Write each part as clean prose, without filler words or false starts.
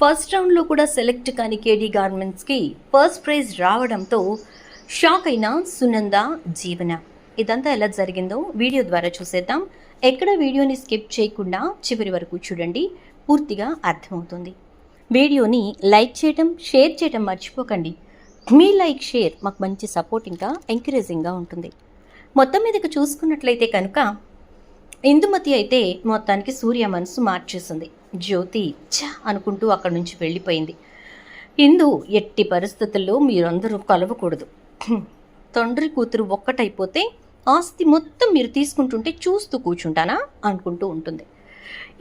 First రౌండ్లో కూడా select కాని కేడీ గార్మెంట్స్కి ఫస్ట్ ప్రైజ్ రావడంతో షాక్ అయిన సునంద, జీవన. ఇదంతా ఎలా జరిగిందో వీడియో ద్వారా చూసేద్దాం. ఎక్కడ వీడియోని స్కిప్ చేయకుండా చివరి వరకు చూడండి, పూర్తిగా అర్థమవుతుంది. వీడియోని లైక్ చేయటం, షేర్ చేయటం మర్చిపోకండి. మీ లైక్, షేర్ మాకు మంచి సపోర్ట్, ఇంకా ఎంకరేజింగ్గా ఉంటుంది. మొత్తం మీదకి చూసుకున్నట్లయితే కనుక ఇందుమతి అయితే మొత్తానికి సూర్య మనసు మార్చేసింది. జ్యోతి అనుకుంటూ అక్కడి నుంచి వెళ్ళిపోయింది. ఇందు, ఎట్టి పరిస్థితుల్లో మీరందరూ కలవకూడదు. తండ్రి కూతురు ఒక్కటైపోతే ఆస్తి మొత్తం మీరు తీసుకుంటుంటే చూస్తూ కూర్చుంటానా అనుకుంటూ ఉంటుంది.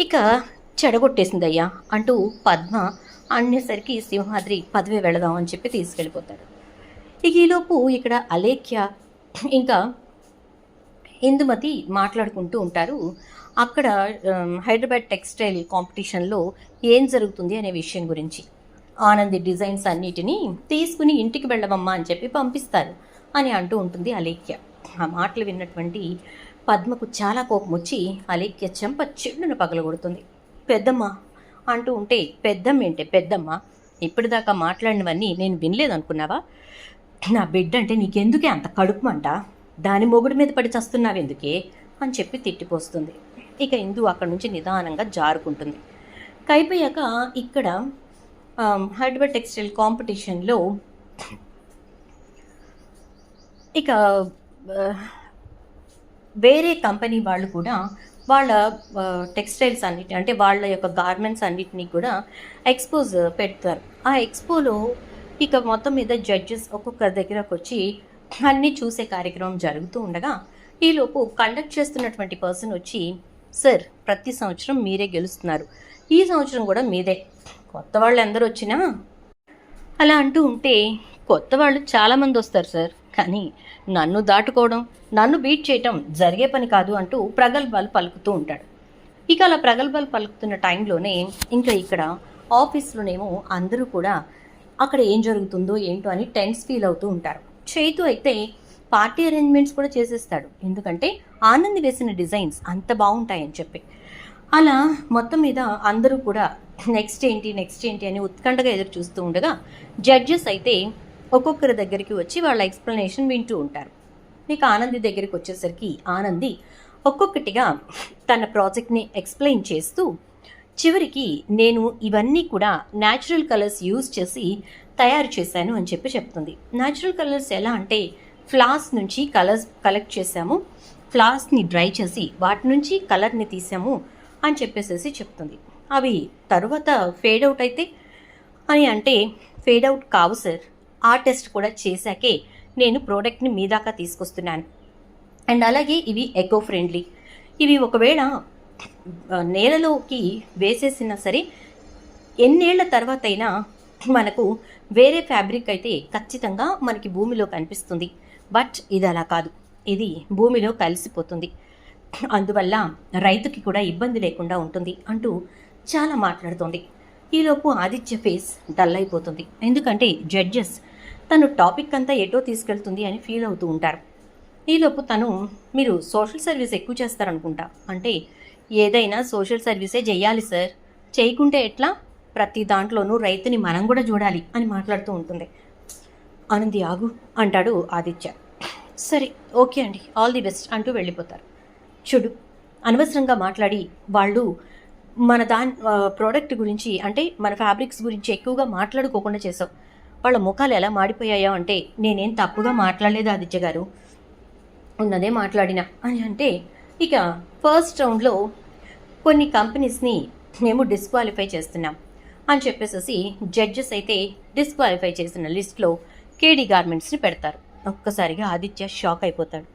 ఇక చెడగొట్టేసిందయ్యా అంటూ పద్మ అనేసరికి సింహాద్రి పదవి వెళదాం అని చెప్పి తీసుకెళ్ళిపోతాడు. ఇక ఈలోపు ఇక్కడ అలేఖ్య ఇంకా ఇందుమతి మాట్లాడుకుంటూ ఉంటారు. అక్కడ హైదరాబాద్ టెక్స్టైల్ కాంపిటీషన్లో ఏం జరుగుతుంది అనే విషయం గురించి. ఆనంది డిజైన్స్ అన్నిటినీ తీసుకుని ఇంటికి వెళ్ళవమ్మా అని చెప్పి పంపిస్తారు అని అంటూ ఉంటుంది అలేఖ్య. ఆ మాటలు విన్నటువంటి పద్మకు చాలా కోపం వచ్చి అలేఖ్య చెంప చెడును పగలగొడుతుంది. పెద్దమ్మ అంటూ ఉంటే, పెద్దమ్మ ఏంటే పెద్దమ్మ, ఇప్పటిదాకా మాట్లాడినవన్నీ నేను వినలేదనుకున్నావా? నా బిడ్డ అంటే నీకెందుకే అంత కడుపుమంట? దాని మొగుడి మీద పడి చస్తున్నావెందుకే అని చెప్పి తిట్టిపోస్తుంది. ఇక ఇందు అక్కడి నుంచి నిదానంగా జారుకుంటుంది. కైపోయాక ఇక్కడ హైదరాబాద్ టెక్స్టైల్ కాంపిటీషన్లో ఇక వేరే కంపెనీ వాళ్ళు కూడా వాళ్ళ టెక్స్టైల్స్ అన్నిటి, అంటే వాళ్ళ యొక్క గార్మెంట్స్ అన్నిటినీ కూడా ఎక్స్పోజ్ పెడతారు. ఆ ఎక్స్పోలో ఇక మొత్తం మీద జడ్జెస్ ఒక్కొక్కరి దగ్గరకు వచ్చి అన్నీ చూసే కార్యక్రమం జరుగుతూ ఉండగా ఈలోపు కండక్ట్ చేస్తున్నటువంటి పర్సన్ వచ్చి, సార్ ప్రతి సంవత్సరం మీరే గెలుస్తున్నారు, ఈ సంవత్సరం కూడా మీదే, కొత్త వాళ్ళు ఎందరు వచ్చినా అలా అంటూ ఉంటే, కొత్త వాళ్ళు చాలామంది వస్తారు సార్, కానీ నన్ను దాటుకోవడం, నన్ను బీట్ చేయటం జరిగే పని కాదు అంటూ ప్రగల్భాలు పలుకుతూ ఉంటాడు. ఇక అలా ప్రగల్భాలు పలుకుతున్న టైంలోనే ఇంకా ఇక్కడ ఆఫీస్లోనేమో అందరూ కూడా అక్కడ ఏం జరుగుతుందో ఏంటో అని టెన్స్ ఫీల్ అవుతూ ఉంటారు. చైతు అయితే పార్టీ అరేంజ్మెంట్స్ కూడా చేసేస్తాడు, ఎందుకంటే ఆనంద్ వేసిన డిజైన్స్ అంత బాగుంటాయని చెప్పి. అలా మొత్తం మీద అందరూ కూడా నెక్స్ట్ ఏంటి అని ఉత్కంఠగా ఎదురు చూస్తూ ఉండగా జడ్జెస్ అయితే ఒక్కొక్కరి దగ్గరికి వచ్చి వాళ్ళ ఎక్స్ప్లెనేషన్ వింటూ ఉంటారు. ఇక ఆనంది దగ్గరికి వచ్చేసరికి ఆనంది ఒక్కొక్కటిగా తన ప్రాజెక్ట్ని ఎక్స్ప్లెయిన్ చేస్తూ చివరికి నేను ఇవన్నీ కూడా న్యాచురల్ కలర్స్ యూజ్ చేసి తయారు చేశాను అని చెప్పి చెప్తుంది. న్యాచురల్ కలర్స్ ఎలా అంటే, ఫ్లాస్ నుంచి కలర్స్ కలెక్ట్ చేశాము, ఫ్లాస్ని డ్రై చేసి వాటి నుంచి కలర్ని తీసాము అని చెప్పేసి చెప్తుంది. అవి తరువాత ఫేడ్ అవుట్ అయితే అని అంటే, ఫేడ్ అవుట్ కావు సార్, ఆ టెస్ట్ కూడా చేశాకే నేను ప్రోడక్ట్ని మీ దాకా తీసుకొస్తున్నాను. అండ్ అలాగే ఇవి ఎకో ఫ్రెండ్లీ, ఇవి ఒకవేళ నేలలోకి వేసేసినా సరే ఎన్నేళ్ల తర్వాత అయినా మనకు వేరే ఫ్యాబ్రిక్ అయితే ఖచ్చితంగా మనకి భూమిలో కనిపిస్తుంది, బట్ ఇది అలా కాదు, ఇది భూమిలో కలిసిపోతుంది, అందువల్ల రైతుకి కూడా ఇబ్బంది లేకుండా ఉంటుంది అంటూ చాలా మాట్లాడుతుంది. ఈలోపు ఆదిత్య ఫేస్ డల్ అయిపోతుంది, ఎందుకంటే జడ్జెస్ తను టాపిక్ అంతా ఎటో తీసుకెళ్తుంది అని ఫీల్ అవుతూ ఉంటారు. ఈలోపు తను, మీరు సోషల్ సర్వీస్ ఎక్కువ చేస్తారనుకుంటా, అంటే ఏదైనా సోషల్ సర్వీసే చెయ్యాలి సార్, చేయకుంటే ఎట్లా, ప్రతి దాంట్లోనూ రైతుని మనం కూడా చూడాలి అని మాట్లాడుతూ ఉంటుంది. ఆనంది ఆగు అంటాడు ఆదిత్య. సరే ఓకే అండి, ఆల్ ది బెస్ట్ అంటూ వెళ్ళిపోతారు. చూడు, అనవసరంగా మాట్లాడి వాళ్ళు మన ప్రోడక్ట్ గురించి, అంటే మన ఫ్యాబ్రిక్స్ గురించి ఎక్కువగా మాట్లాడుకోకుండా చేసావు, వాళ్ళ ముఖాలు ఎలా మాడిపోయాయో అంటే, నేనేం తప్పుగా మాట్లాడలేదు ఆదిత్య గారు, ఉన్నదే మాట్లాడినా అని అంటే, ఇక ఫస్ట్ రౌండ్లో కొన్ని కంపెనీస్ని మేము డిస్క్వాలిఫై చేస్తున్నాం అని చెప్పేసి జడ్జెస్ అయితే డిస్క్వాలిఫై చేసిన లిస్ట్లో కేడీ గార్మెంట్స్ని పెడతారు. ఒక్కసారిగా ఆదిత్య షాక్ అయిపోతాడు.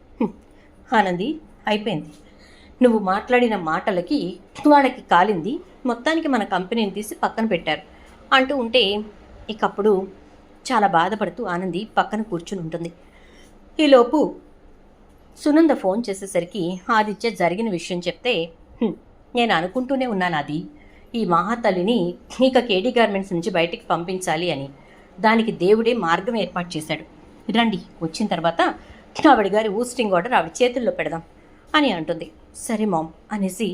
ఆనంది, అయిపోయింది, నువ్వు మాట్లాడిన మాటలకి వాళ్ళకి కాలింది, మొత్తానికి మన కంపెనీని తీసి పక్కన పెట్టారు అంటూ ఉంటే, ఇకప్పుడు చాలా బాధపడుతూ ఆనంది పక్కన కూర్చుని ఉంటుంది. ఈలోపు సునంద ఫోన్ చేసేసరికి ఆదిత్య జరిగిన విషయం చెప్తే, నేను అనుకుంటూనే ఉన్నాను అది, ఈ మహాతల్లిని ఇక కేడీ గార్మెంట్స్ నుంచి బయటికి పంపించాలి అని, దానికి దేవుడే మార్గం ఏర్పాటు చేశాడు, రండి వచ్చిన తర్వాత ఆవిడ గారి ఊస్టింగ్ ఆర్డర్ ఆవిడ చేతుల్లో పెడదాం అని అంటుంది. సరే మామ్ అనేసి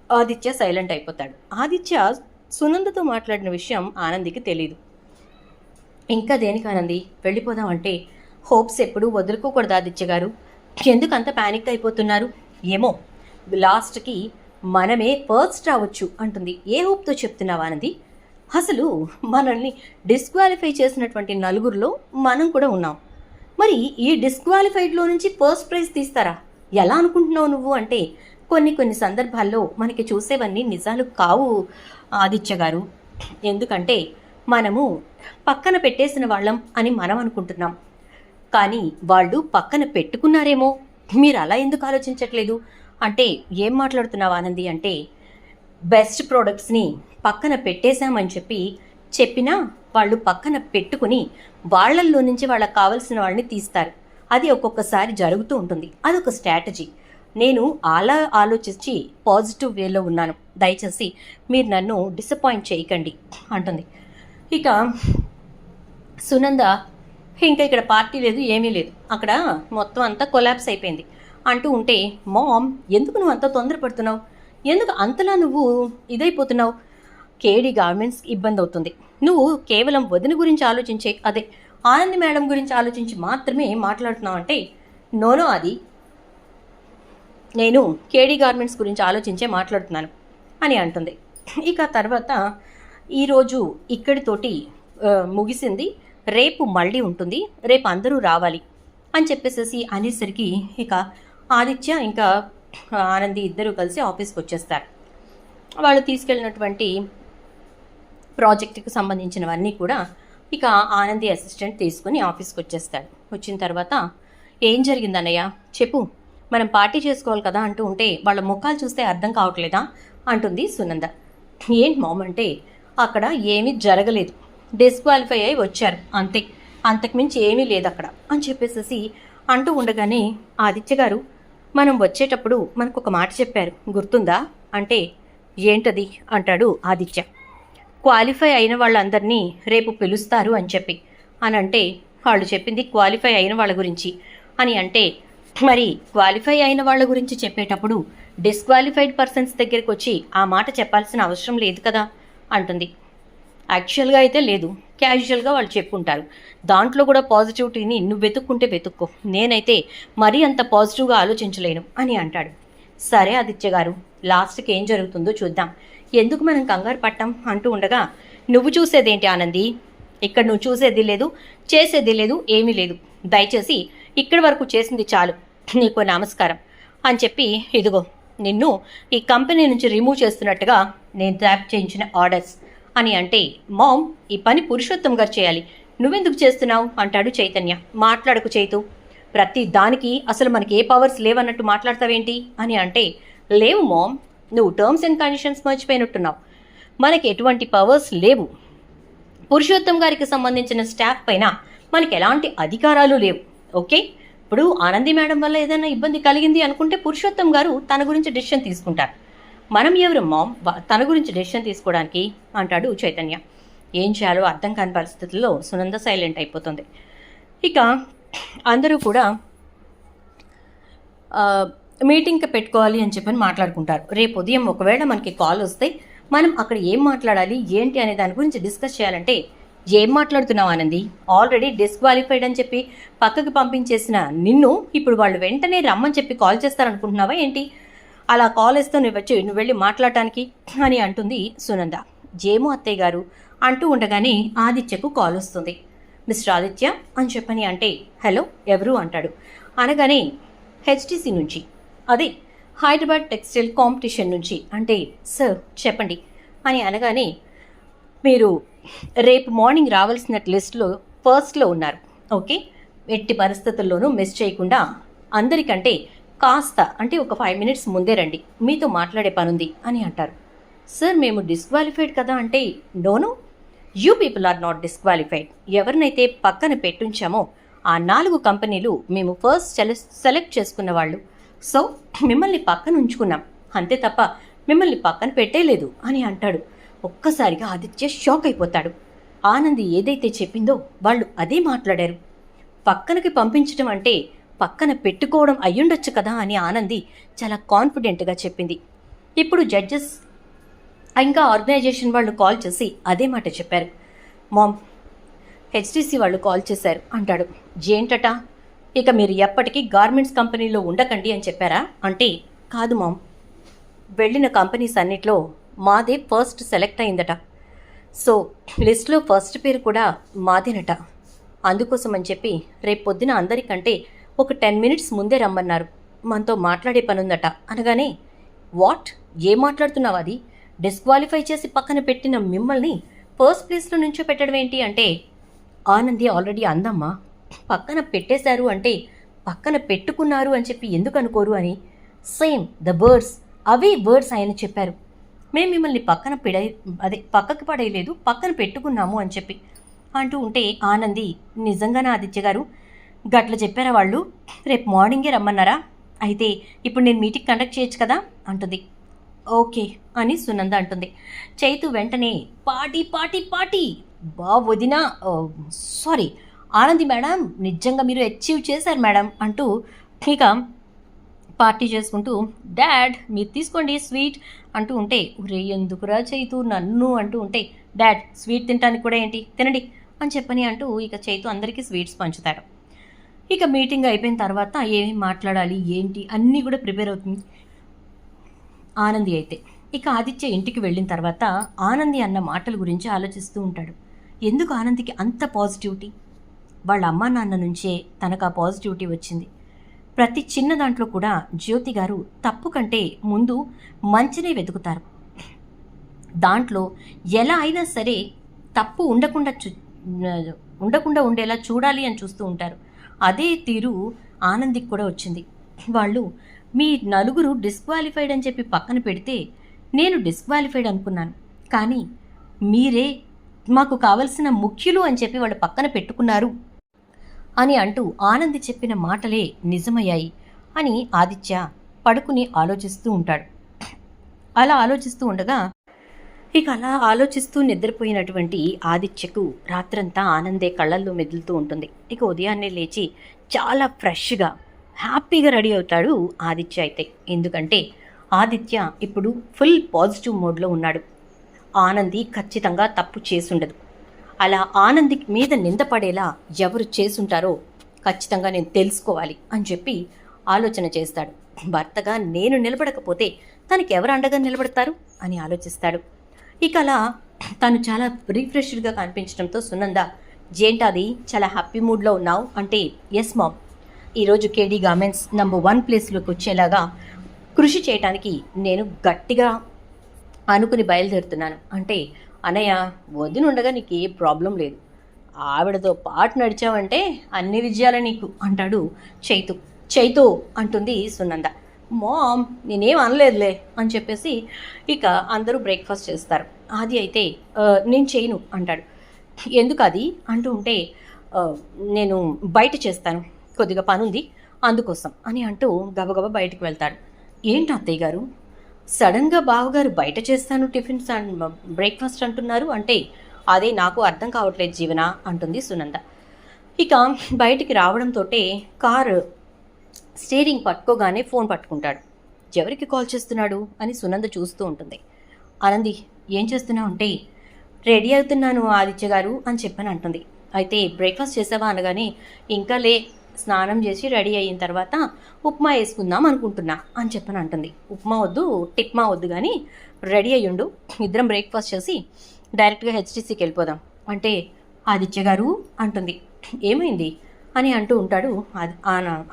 ఆదిత్య సైలెంట్ అయిపోతాడు. ఆదిత్య సునందతో మాట్లాడిన విషయం ఆనందికి తెలియదు. ఇంకా దేనికి ఆనంది, వెళ్ళిపోదాం అంటే హోప్స్ ఎప్పుడూ వదులుకోకూడదు ఆదిత్య గారు. ఎందుకు అంత ప్యానిక్ అయిపోతున్నారు? ఏమో లాస్ట్కి మనమే ఫస్ట్ రావచ్చు అంటుంది. ఏ హోప్తో చెప్తున్నావు ఆనంది? అసలు మనల్ని డిస్క్వాలిఫై చేసినటువంటి నలుగురిలో మనం కూడా ఉన్నాం. మరి ఈ డిస్క్వాలిఫైడ్లో నుంచి ఫస్ట్ ప్రైజ్ తీస్తారా? ఎలా అనుకుంటున్నావు నువ్వు అంటే కొన్ని సందర్భాల్లో మనకి చూసేవన్నీ నిజాలు కావు ఆదిత్య గారు. ఎందుకంటే మనము పక్కన పెట్టేసిన వాళ్ళం అని మనం అనుకుంటున్నాం, కానీ వాళ్ళు పక్కన పెట్టుకున్నారేమో. మీరు అలా ఎందుకు ఆలోచించట్లేదు అంటే ఏం మాట్లాడుతున్నావు ఆనంది అంటే బెస్ట్ ప్రోడక్ట్స్ని పక్కన పెట్టేశామని చెప్పినా వాళ్ళు పక్కన పెట్టుకుని వాళ్ళల్లో నుంచి వాళ్ళకి కావాల్సిన వాళ్ళని తీస్తారు. అది ఒక్కొక్కసారి జరుగుతూ ఉంటుంది. అదొక స్ట్రాటజీ. నేను అలా ఆలోచించి పాజిటివ్ వేలో ఉన్నాను. దయచేసి మీరు నన్ను డిసప్పాయింట్ చేయకండి అంటుంది. ఇక సునంద ఇంకా ఇక్కడ పార్టీ లేదు, ఏమీ లేదు, అక్కడ మొత్తం అంతా కొలాప్స్ అయిపోయింది అంటూ ఉంటే, మామ్ ఎందుకు నువ్వు అంత తొందరపడుతున్నావు? ఎందుకు అంతలా నువ్వు ఇదైపోతున్నావు? కేడీ గార్మెంట్స్ ఇబ్బంది అవుతుంది. నువ్వు కేవలం వదిన గురించి ఆలోచించే, అదే ఆనంది మేడం గురించి ఆలోచించి మాత్రమే మాట్లాడుతున్నావు అంటే, నోనో అది నేను కేడీ గార్మెంట్స్ గురించి ఆలోచించే మాట్లాడుతున్నాను అని అంటుంది. ఇక తర్వాత ఈరోజు ఇక్కడితోటి ముగిసింది, రేపు మళ్ళీ ఉంటుంది, రేపు అందరూ రావాలి అని చెప్పేసేసి అనేసరికి ఇక ఆదిత్య ఇంకా ఆనంది ఇద్దరూ కలిసి ఆఫీస్కి వచ్చేస్తారు. వాళ్ళు తీసుకెళ్ళినటువంటి ప్రాజెక్టుకి సంబంధించినవన్నీ కూడా ఇక ఆనంది అసిస్టెంట్ తీసుకుని ఆఫీస్కి వచ్చేస్తాడు. వచ్చిన తర్వాత ఏం జరిగింది అన్నయ్య చెప్పు, మనం పార్టీ చేసుకోవాలి కదా అంటూ ఉంటే వాళ్ళ ముఖాలు చూస్తే అర్థం కావట్లేదా అంటుంది సునంద. ఏంటి మామ్ అంటే అక్కడ ఏమీ జరగలేదు, డిస్క్వాలిఫై అయి వచ్చారు అంతే, అంతకుమించి ఏమీ లేదు అక్కడ అని చెప్పేసేసి అంటూ ఉండగానే ఆదిత్య గారు మనం వచ్చేటప్పుడు మనకు ఒక మాట చెప్పారు గుర్తుందా అంటే ఏంటది అంటాడు ఆదిత్య. క్వాలిఫై అయిన వాళ్ళందరినీ రేపు పిలుస్తారు అని చెప్పి అని అంటే వాళ్ళు చెప్పింది క్వాలిఫై అయిన వాళ్ళ గురించి అని అంటే మరి క్వాలిఫై అయిన వాళ్ళ గురించి చెప్పేటప్పుడు డిస్క్వాలిఫైడ్ పర్సన్స్ దగ్గరికి వచ్చి ఆ మాట చెప్పాల్సిన అవసరం లేదు కదా అంటుంది. యాక్చువల్గా అయితే లేదు, క్యాజువల్గా వాళ్ళు చెప్పుకుంటారు, దాంట్లో కూడా పాజిటివిటీని నువ్వు వెతుక్కుంటే వెతుక్కో, నేనైతే మరీ అంత పాజిటివ్గా ఆలోచించలేను అని అంటాడు. సరే ఆదిత్య గారు, లాస్ట్కి ఏం జరుగుతుందో చూద్దాం, ఎందుకు మనం కంగారు పట్టాం అంటూ ఉండగా నువ్వు చూసేదేంటి ఆనంది, ఇక్కడ నువ్వు చూసేది లేదు, చేసేది లేదు, ఏమీ లేదు, దయచేసి ఇక్కడి వరకు చేసింది చాలు, నీకు నమస్కారం అని చెప్పి ఇదిగో నిన్ను ఈ కంపెనీ నుంచి రిమూవ్ చేస్తున్నట్టుగా నేను డ్రాప్ చేయించిన ఆర్డర్స్ అని అంటే మామ్ ఈ పని పురుషోత్తం గారు చేయాలి, నువ్వెందుకు చేస్తున్నావు అంటాడు చైతన్య. మాట్లాడకు చైతు, ప్రతి దానికి అసలు మనకి ఏ పవర్స్ లేవన్నట్టు మాట్లాడతావేంటి అని అంటే లేవు మామ్, నువ్వు టర్మ్స్ అండ్ కండిషన్స్ మర్చిపోయినట్టున్నావు, మనకి ఎటువంటి పవర్స్ లేవు, పురుషోత్తం గారికి సంబంధించిన స్టాఫ్ పైన మనకి ఎలాంటి అధికారాలు లేవు. ఓకే, ఇప్పుడు ఆనంది మేడం వల్ల ఏదైనా ఇబ్బంది కలిగింది అనుకుంటే పురుషోత్తం గారు తన గురించి డెసిషన్ తీసుకుంటారు, మనం ఎవరు మామ్ తన గురించి డెసిషన్ తీసుకోవడానికి అంటాడు చైతన్య. ఏం చేయాలో అర్థం కాని పరిస్థితుల్లో సునంద సైలెంట్ అయిపోతుంది. ఇక అందరూ కూడా మీటింగ్కి పెట్టుకోవాలి అని చెప్పని మాట్లాడుకుంటారు. రేపు ఉదయం ఒకవేళ మనకి కాల్ వస్తే మనం అక్కడ ఏం మాట్లాడాలి ఏంటి అనే దాని గురించి డిస్కస్ చేయాలంటే ఏం మాట్లాడుతున్నావు ఆనంది, ఆల్రెడీ డిస్క్వాలిఫైడ్ అని చెప్పి పక్కకి పంపించేసిన నిన్ను ఇప్పుడు వాళ్ళు వెంటనే రమ్మని చెప్పి కాల్ చేస్తారనుకుంటున్నావా ఏంటి, అలా కాల్ వేస్తే నువ్వు వెళ్ళి మాట్లాడటానికి అని అంటుంది సునంద. జేమో అత్తయ్య గారు అంటూ ఉండగానే ఆదిత్యకు కాల్ వస్తుంది. మిస్టర్ ఆదిత్య అని చెప్పని అంటే హలో ఎవరు అంటాడు. అనగానే హెచ్టీసీ నుంచి, అదే హైదరాబాద్ టెక్స్టైల్ కాంపిటీషన్ నుంచి అంటే సార్ చెప్పండి అని అనగానే మీరు రేపు మార్నింగ్ రావాల్సిన లిస్ట్లో ఫస్ట్లో ఉన్నారు, ఓకే, ఎట్టి పరిస్థితుల్లోనూ మిస్ చేయకుండా అందరికంటే కాస్త అంటే ఒక 5 minutes ముందే రండి, మీతో మాట్లాడే పనుంది అని అంటారు. సార్ మేము డిస్క్వాలిఫైడ్ కదా అంటే no, you people are not disqualified, ఎవరినైతే పక్కన పెట్టుంచామో ఆ 4 కంపెనీలు మేము ఫస్ట్ సెలెక్ట్ చేసుకున్న వాళ్ళు, సో మిమ్మల్ని పక్కన ఉంచుకున్నాం అంతే తప్ప మిమ్మల్ని పక్కన పెట్టేలేదు అని అంటాడు. ఒక్కసారిగా ఆదిత్య షాక్ అయిపోతాడు. ఆనంది ఏదైతే చెప్పిందో వాళ్ళు అదే మాట్లాడారు. పక్కనకి పంపించడం అంటే పక్కన పెట్టుకోవడం అయ్యుండొచ్చు కదా అని ఆనంది చాలా కాన్ఫిడెంట్గా చెప్పింది. ఇప్పుడు జడ్జెస్ ఇంకా ఆర్గనైజేషన్ వాళ్ళు కాల్ చేసి అదే మాట చెప్పారు. మామ్, హెచ్టీసీ వాళ్ళు కాల్ చేశారు అంటాడు. ఏంటట? ఇక మీరు ఎప్పటికీ గార్మెంట్స్ కంపెనీలో ఉండకండి అని చెప్పారా అంటే, కాదు మామ్, వెళ్ళిన కంపెనీస్ అన్నిట్లో మాదే ఫస్ట్ సెలెక్ట్ అయిందట. సో లిస్ట్లో ఫస్ట్ పేరు కూడా మాదేనట. అందుకోసం అని చెప్పి రేపు పొద్దున అందరికంటే ఒక 10 మినిట్స్ ముందే రమ్మన్నారు. మనతో మాట్లాడే పనుందట అనగానే, వాట్, ఏం మాట్లాడుతున్నావు? అది డిస్క్వాలిఫై చేసి పక్కన పెట్టిన మిమ్మల్ని ఫస్ట్ ప్లేస్లో నుంచో పెట్టడం ఏంటి అంటే, ఆనంది ఆల్రెడీ అందమ్మా, పక్కన పెట్టేశారు అంటే పక్కన పెట్టుకున్నారు అని చెప్పి ఎందుకు అనుకోరు అని same the words, away words ఆయన చెప్పారు. మేము మిమ్మల్ని పక్కకి పడేయలేదు, పక్కన పెట్టుకున్నాము అని చెప్పి అంటూ ఉంటే ఆనంది, నిజంగానా ఆదిత్య గారు గట్ల చెప్పారా వాళ్ళు? రేపు మార్నింగే రమ్మన్నారా? అయితే ఇప్పుడు నేను మీటింగ్ కండక్ట్ చేయొచ్చు కదా అంటుంది. ఓకే అని సునంద అంటుంది. చైతు వెంటనే పార్టీ పార్టీ పార్టీ, వదినా, సారీ ఆనంది మేడం, నిజంగా మీరు అచీవ్ చేశారు మేడం అంటూ ఇక పార్టీ చేసుకుంటూ, డాడ్ మీరు తీసుకోండి స్వీట్ అంటూ ఉంటే, ఒరే ఎందుకురా చైతు నన్ను అంటూ ఉంటే, డాడ్ స్వీట్ తినడానికి కూడా ఏంటి, తినండి అని చెప్పని అంటూ ఇక చైతు అందరికీ స్వీట్స్ పంచుతాడు. ఇక మీటింగ్ అయిపోయిన తర్వాత ఏమి మాట్లాడాలి ఏంటి అన్నీ కూడా ప్రిపేర్ అవుతుంది ఆనంది. అయితే ఇక ఆదిత్య ఇంటికి వెళ్ళిన తర్వాత ఆనంది అన్న మాటల గురించి ఆలోచిస్తూ ఉంటాడు. ఎందుకు ఆనందికి అంత పాజిటివిటీ? వాళ్ళ అమ్మా నాన్న నుంచే తనకు ఆ పాజిటివిటీ వచ్చింది. ప్రతి చిన్న దాంట్లో కూడా జ్యోతి గారు తప్పు కంటే ముందు మంచినే వెతుకుతారు. దాంట్లో ఎలా అయినా సరే తప్పు ఉండకుండా ఉండేలా చూడాలి అని చూస్తూ ఉంటారు. అదే తీరు ఆనందికి కూడా వచ్చింది. వాళ్ళు మీ నలుగురు డిస్క్వాలిఫైడ్ అని చెప్పి పక్కన పెడితే నేను డిస్క్వాలిఫైడ్ అనుకున్నాను, కానీ మీరే మాకు కావలసిన ముఖ్యులు అని చెప్పి వాళ్ళు పక్కన పెట్టుకున్నారు అని అంటూ ఆనంది చెప్పిన మాటలే నిజమయ్యాయి అని ఆదిత్య పడుకుని ఆలోచిస్తూ ఉంటాడు. అలా ఆలోచిస్తూ ఉండగా ఇక అలా ఆలోచిస్తూ నిద్రపోయినటువంటి ఆదిత్యకు రాత్రంతా ఆనందే కళ్ళల్లో మెదులుతూ ఉంటుంది. ఇక ఉదయాన్నే లేచి చాలా ఫ్రెష్గా హ్యాపీగా రెడీ అవుతాడు ఆదిత్య. అయితే ఎందుకంటే ఆదిత్య ఇప్పుడు ఫుల్ పాజిటివ్ మోడ్లో ఉన్నాడు. ఆనంది ఖచ్చితంగా తప్పు చేసుండదు. అలా ఆనంది మీద నిందపడేలా ఎవరు చేసుంటారో ఖచ్చితంగా నేను తెలుసుకోవాలి అని చెప్పి ఆలోచన చేస్తాడు. భర్తగా నేను నిలబడకపోతే తనకి ఎవరు అండగా నిలబడతారు అని ఆలోచిస్తాడు. ఇక అలా తను చాలా రిఫ్రెష్డ్గా కనిపించడంతో సునంద, జేంటాది చాలా హ్యాపీ మూడ్లో ఉన్నావు అంటే, ఎస్ మామ్, ఈరోజు కేడీ గార్మెంట్స్ నంబర్ 1 ప్లేస్లోకి వచ్చేలాగా కృషి చేయడానికి నేను గట్టిగా అనుకుని బయలుదేరుతున్నాను అంటే, అన్నయ్య వదినుండగా నీకు ఏ ప్రాబ్లం లేదు, ఆవిడతో పాటు నడిచావంటే అన్ని విజయాలే నీకు అంటాడు చైతు. చైతు అంటుంది సునంద, మామ్ నేనేం అనలేదులే అని చెప్పేసి ఇక అందరూ బ్రేక్ఫాస్ట్ చేస్తారు. ఆది అయితే నేను చేయను అంటాడు. ఎందుకు అది అంటూ ఉంటే, నేను బయట చేస్తాను, కొద్దిగా పనుంది అందుకోసం అని అంటూ గబగబా బయటకు వెళ్తాడు. ఏంటి అత్తయ్య గారు సడన్గా బావగారు బయట చేస్తాను టిఫిన్స్ అండ్ బ్రేక్ఫాస్ట్ అంటున్నారు అంటే, అదే నాకు అర్థం కావట్లేదు జీవన అంటుంది సునంద. ఇక బయటికి రావడంతో కారు స్టీరింగ్ పట్టుకోగానే ఫోన్ పట్టుకుంటాడు. ఎవరికి కాల్ చేస్తున్నాడు అని సునంద చూస్తూ ఉంటుంది. ఆనంది ఏం చేస్తున్నావు అంటే, రెడీ అవుతున్నాను ఆదిత్య గారు అని చెప్పని అంటుంది. అయితే బ్రేక్ఫాస్ట్ చేసావా అనగానే, ఇంకా లే, స్నానం చేసి రెడీ అయిన తర్వాత ఉప్మా వేసుకుందాం అనుకుంటున్నా అని చెప్పని అంటుంది. ఉప్మా వద్దు, టిప్మా వద్దు, కానీ రెడీ అయ్యుండు, ఇద్దరం బ్రేక్ఫాస్ట్ చేసి డైరెక్ట్గా హెచ్టీసీకి వెళ్ళిపోదాం అంటే, ఆదిత్య గారు అంటుంది. ఏమైంది అని అంటూ ఉంటాడు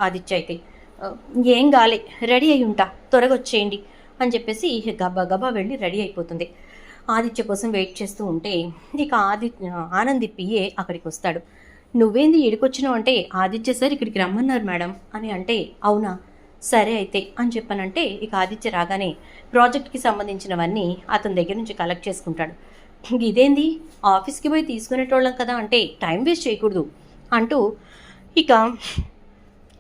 ఆదిత్య. అయితే ఏం గాలే, రెడీ అయి ఉంటా, త్వరగా వచ్చేయండి అని చెప్పేసి గబా గబా వెళ్ళి రెడీ అయిపోతుంది. ఆదిత్య కోసం వెయిట్ చేస్తూ ఉంటే ఇక ఆనంది పిఏ అక్కడికి వస్తాడు. నువ్వేంది ఇడికొచ్చినావు అంటే, ఆదిత్య సార్ ఇక్కడికి రమ్మన్నారు మేడం అని అంటే, అవునా సరే అయితే అని చెప్పానంటే, ఇక ఆదిత్య రాగానే ప్రాజెక్ట్కి సంబంధించినవన్నీ అతని దగ్గర నుంచి కలెక్ట్ చేసుకుంటాడు. ఇదేంది ఆఫీస్కి పోయి తీసుకునేటోళ్ళం కదా అంటే, టైం వేస్ట్ చేయకూడదు అంటూ ఇక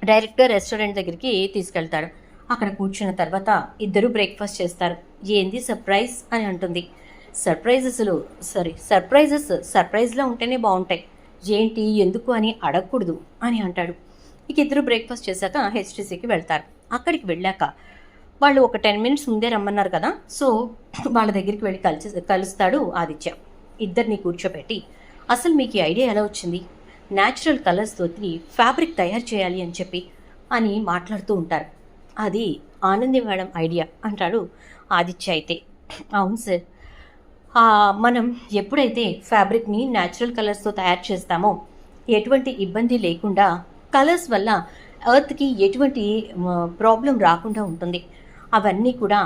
డైరెక్ట్గా రెస్టారెంట్ దగ్గరికి తీసుకెళ్తాడు. అక్కడ కూర్చున్న తర్వాత ఇద్దరు బ్రేక్ఫాస్ట్ చేస్తారు. ఏంది సర్ప్రైజ్ అని అంటుంది. సర్ప్రైజ్లో ఉంటేనే బాగుంటాయి, ఏంటి ఎందుకు అని అడగకూడదు అని అంటాడు. ఇక ఇద్దరు బ్రేక్ఫాస్ట్ చేశాక హెచ్టీసీకి వెళ్తారు. అక్కడికి వెళ్ళాక వాళ్ళు ఒక 10 మినిట్స్ ముందే రమ్మన్నారు కదా, సో వాళ్ళ దగ్గరికి వెళ్ళి కలుస్తాడు ఆదిత్య. ఇద్దరిని కూర్చోబెట్టి అసలు మీకు ఈ ఐడియా ఎలా వచ్చింది, న్యాచురల్ కలర్స్ తోటి ఫ్యాబ్రిక్ తయారు చేయాలి అని చెప్పి అని మాట్లాడుతూ ఉంటారు. అది ఆనంది మేడం ఐడియా అంటాడు ఆదిత్య. అయితే అవును సార్, మనం ఎప్పుడైతే ఫ్యాబ్రిక్ని న్యాచురల్ కలర్స్తో తయారు చేస్తామో ఎటువంటి ఇబ్బంది లేకుండా, కలర్స్ వల్ల ఎర్త్కి ఎటువంటి ప్రాబ్లం రాకుండా ఉంటుంది. అవన్నీ కూడా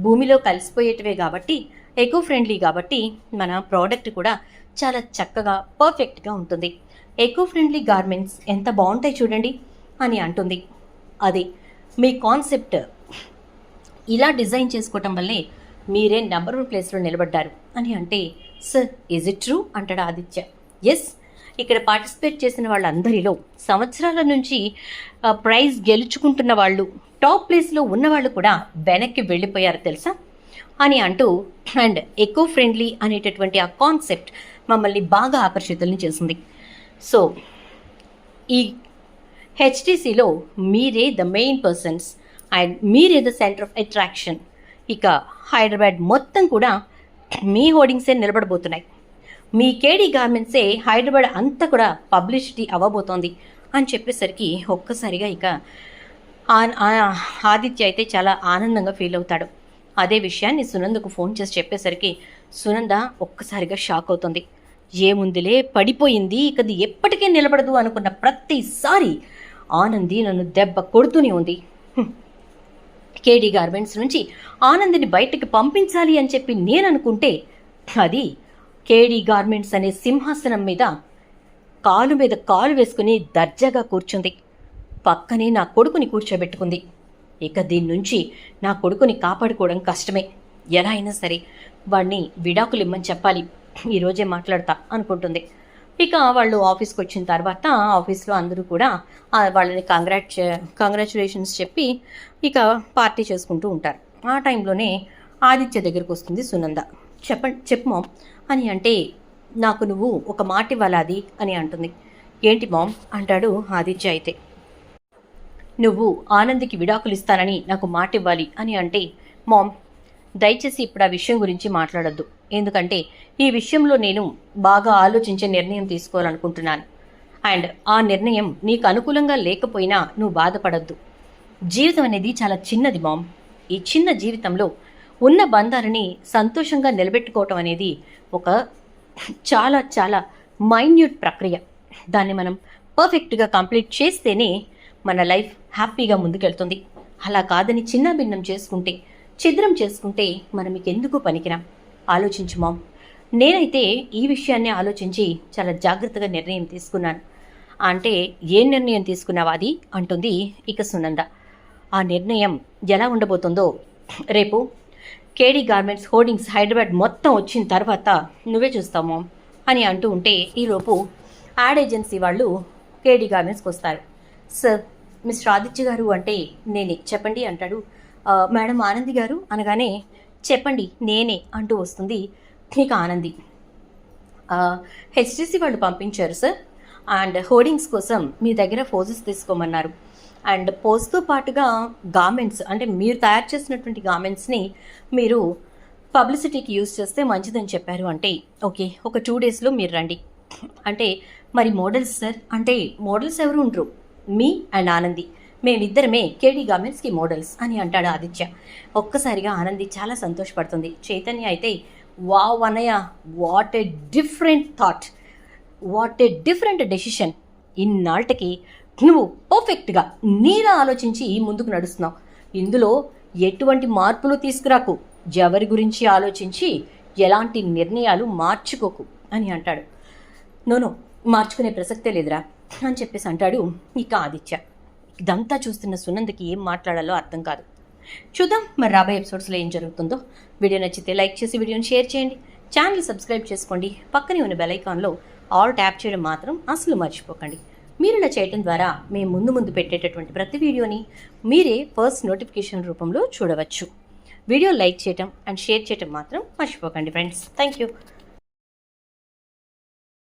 భూమిలో కలిసిపోయేటివే కాబట్టి, ఎకో ఫ్రెండ్లీ కాబట్టి మన ప్రోడక్ట్ కూడా చాలా చక్కగా పర్ఫెక్ట్గా ఉంటుంది. ఎకో ఫ్రెండ్లీ గార్మెంట్స్ ఎంత బాగుంటాయి చూడండి అని అంటుంది. అది మీ కాన్సెప్ట్ ఇలా డిజైన్ చేసుకోవటం వల్లే మీరే నెంబర్ 1 ప్లేస్లో నిలబడ్డారు అని అంటే, సార్ ఈజ్ ఇట్ ట్రూ అంటాడు ఆదిత్య. ఎస్, ఇక్కడ పార్టిసిపేట్ చేసిన వాళ్ళందరిలో సంవత్సరాల నుంచి ప్రైజ్ గెలుచుకుంటున్న వాళ్ళు, టాప్ ప్లేస్లో ఉన్నవాళ్ళు కూడా వెనక్కి వెళ్ళిపోయారు తెలుసా అని అంటూ, అండ్ ఎకో ఫ్రెండ్లీ అనేటటువంటి ఆ కాన్సెప్ట్ మమ్మల్ని బాగా ఆకర్షితుల్ని చేసింది. సో ఈ హెచ్టీసీలో మీరే ద మెయిన్ పర్సన్స్ అండ్ మీరే ద సెంటర్ ఆఫ్ అట్రాక్షన్. ఇక హైదరాబాద్ మొత్తం కూడా మీ హోర్డింగ్సే నిలబడబోతున్నాయి. మీ కేడీ గార్మెంట్సే హైదరాబాద్ అంతా కూడా పబ్లిసిటీ అవ్వబోతోంది అని చెప్పేసరికి ఒక్కసారిగా ఇక ఆదిత్య అయితే చాలా ఆనందంగా ఫీల్ అవుతాడు. అదే విషయాన్ని సునందకు ఫోన్ చేసి చెప్పేసరికి సునంద ఒక్కసారిగా షాక్ అవుతుంది. ఏముందిలే, పడిపోయింది, ఇకది ఎప్పటికీ నిలబడదు అనుకున్న ప్రతిసారి ఆనంది నన్ను దెబ్బ కొడుతూనే ఉంది. కేడీ గార్మెంట్స్ నుంచి ఆనందిని బయటికి పంపించాలి అని చెప్పి నేను అనుకుంటే, అది కేడీ గార్మెంట్స్ అనే సింహాసనం మీద కాలు వేసుకుని దర్జాగా కూర్చుంది. పక్కనే నా కొడుకుని కూర్చోబెట్టుకుంది. ఇక దీని నుంచి నా కొడుకుని కాపాడుకోవడం కష్టమే. ఎలా అయినా సరే వాడిని విడాకులు ఇమ్మని చెప్పాలి, ఈరోజే మాట్లాడతా అనుకుంటుంది. ఇక వాళ్ళు ఆఫీస్కి వచ్చిన తర్వాత ఆఫీస్లో అందరూ కూడా వాళ్ళని కంగ్రాచులేషన్స్ చెప్పి ఇక పార్టీ చేసుకుంటూ ఉంటారు. ఆ టైంలోనే ఆదిత్య దగ్గరకు వస్తుంది సునంద. చెప్పు మామ్ అని అంటే, నాకు నువ్వు ఒక మాట ఇవ్వాలి అని అంటుంది. ఏంటి మామ్ అంటాడు ఆదిత్య. అయితే నువ్వు ఆనందికి విడాకులు ఇస్తానని నాకు మాట ఇవ్వాలి అని అంటే, మామ్ దయచేసి ఇప్పుడు ఆ విషయం గురించి మాట్లాడొద్దు, ఎందుకంటే ఈ విషయంలో నేను బాగా ఆలోచించే నిర్ణయం తీసుకోవాలనుకుంటున్నాను. అండ్ ఆ నిర్ణయం నీకు అనుకూలంగా లేకపోయినా నువ్వు బాధపడద్దు. జీవితం అనేది చాలా చిన్నది మామ్. ఈ చిన్న జీవితంలో ఉన్న బంధాలని సంతోషంగా నిలబెట్టుకోవటం అనేది ఒక చాలా చాలా మైన్యూట్ ప్రక్రియ. దాన్ని మనం పర్ఫెక్ట్గా కంప్లీట్ చేస్తేనే మన లైఫ్ హ్యాపీగా ముందుకెళ్తుంది. అలా కాదని చిన్న భిన్నం చేసుకుంటే, ఛిద్రం చేసుకుంటే మనం మీకెందుకు పనికిరాం. ఆలోచించు మామ్. నేనైతే ఈ విషయాన్ని ఆలోచించి చాలా జాగ్రత్తగా నిర్ణయం తీసుకున్నాను. అంటే ఏం నిర్ణయం తీసుకున్నావా అది అంటుంది ఇక సునంద. ఆ నిర్ణయం ఎలా ఉండబోతుందో రేపు కేడీ గార్మెంట్స్ హోర్డింగ్స్ హైదరాబాద్ మొత్తం వచ్చిన తర్వాత నువ్వే చూస్తావు మామ్ అని అంటూ ఉంటే, ఈలోపు యాడ్ ఏజెన్సీ వాళ్ళు కేడీ గార్మెంట్స్కి వస్తారు. సార్, మిస్టర్ ఆదిత్య గారు అంటే నేనే, చెప్పండి అంటాడు. మేడం ఆనంది గారు అనగానే, చెప్పండి నేనే అంటూ వస్తుంది ఇక ఆనంది. హెచ్టీసీ వాళ్ళు పంపించారు సార్, అండ్ హోర్డింగ్స్ కోసం మీ దగ్గర పోజెస్ తీసుకోమన్నారు. అండ్ పోజ్తో పాటుగా గార్మెంట్స్ అంటే మీరు తయారు చేసినటువంటి గార్మెంట్స్ని మీరు పబ్లిసిటీకి యూజ్ చేస్తే మంచిదని చెప్పారు. అంటే ఓకే, ఒక 2 డేస్లో మీరు రండి అంటే, మరి మోడల్స్ సార్ అంటే మోడల్స్ ఎవరు ఉండరు, మీ అండ్ ఆనంది, మేమిద్దరమే కేడీ గార్మెంట్స్కి మోడల్స్ అని అంటాడు ఆదిత్య. ఒక్కసారిగా ఆనంది చాలా సంతోషపడుతుంది. చైతన్య అయితే, వావ్ అన్నయ్య, what a different thought, what a different decision. ఇన్నాళ్ళకి నువ్వు పర్ఫెక్ట్గా నీలా ఆలోచించి ముందుకు నడుస్తున్నావు. ఇందులో ఎటువంటి మార్పులు తీసుకురాకు, ఎవరి గురించి ఆలోచించి ఎలాంటి నిర్ణయాలు మార్చుకోకు అని అంటాడు. నోనో, మార్చుకునే ప్రసక్తే లేదురా అని చెప్పేసి అంటాడు ఇక ఆదిత్య. ఇదంతా చూస్తున్న సునందకి ఏం మాట్లాడాలో అర్థం కాదు. చూద్దాం మరి రాబోయే ఎపిసోడ్స్లో ఏం జరుగుతుందో. వీడియో నచ్చితే లైక్ చేసి వీడియోని షేర్ చేయండి, ఛానల్ సబ్స్క్రైబ్ చేసుకోండి, పక్కనే ఉన్న బెల్ ఐకాన్లో ఆల్ ట్యాప్ చేయడం మాత్రం అసలు మర్చిపోకండి. మీరు ఇలా చేయడం ద్వారా మేము ముందు పెట్టేటటువంటి ప్రతి వీడియోని మీరే ఫస్ట్ నోటిఫికేషన్ రూపంలో చూడవచ్చు. వీడియో లైక్ చేయటం అండ్ షేర్ చేయటం మాత్రం మర్చిపోకండి ఫ్రెండ్స్. Thank you.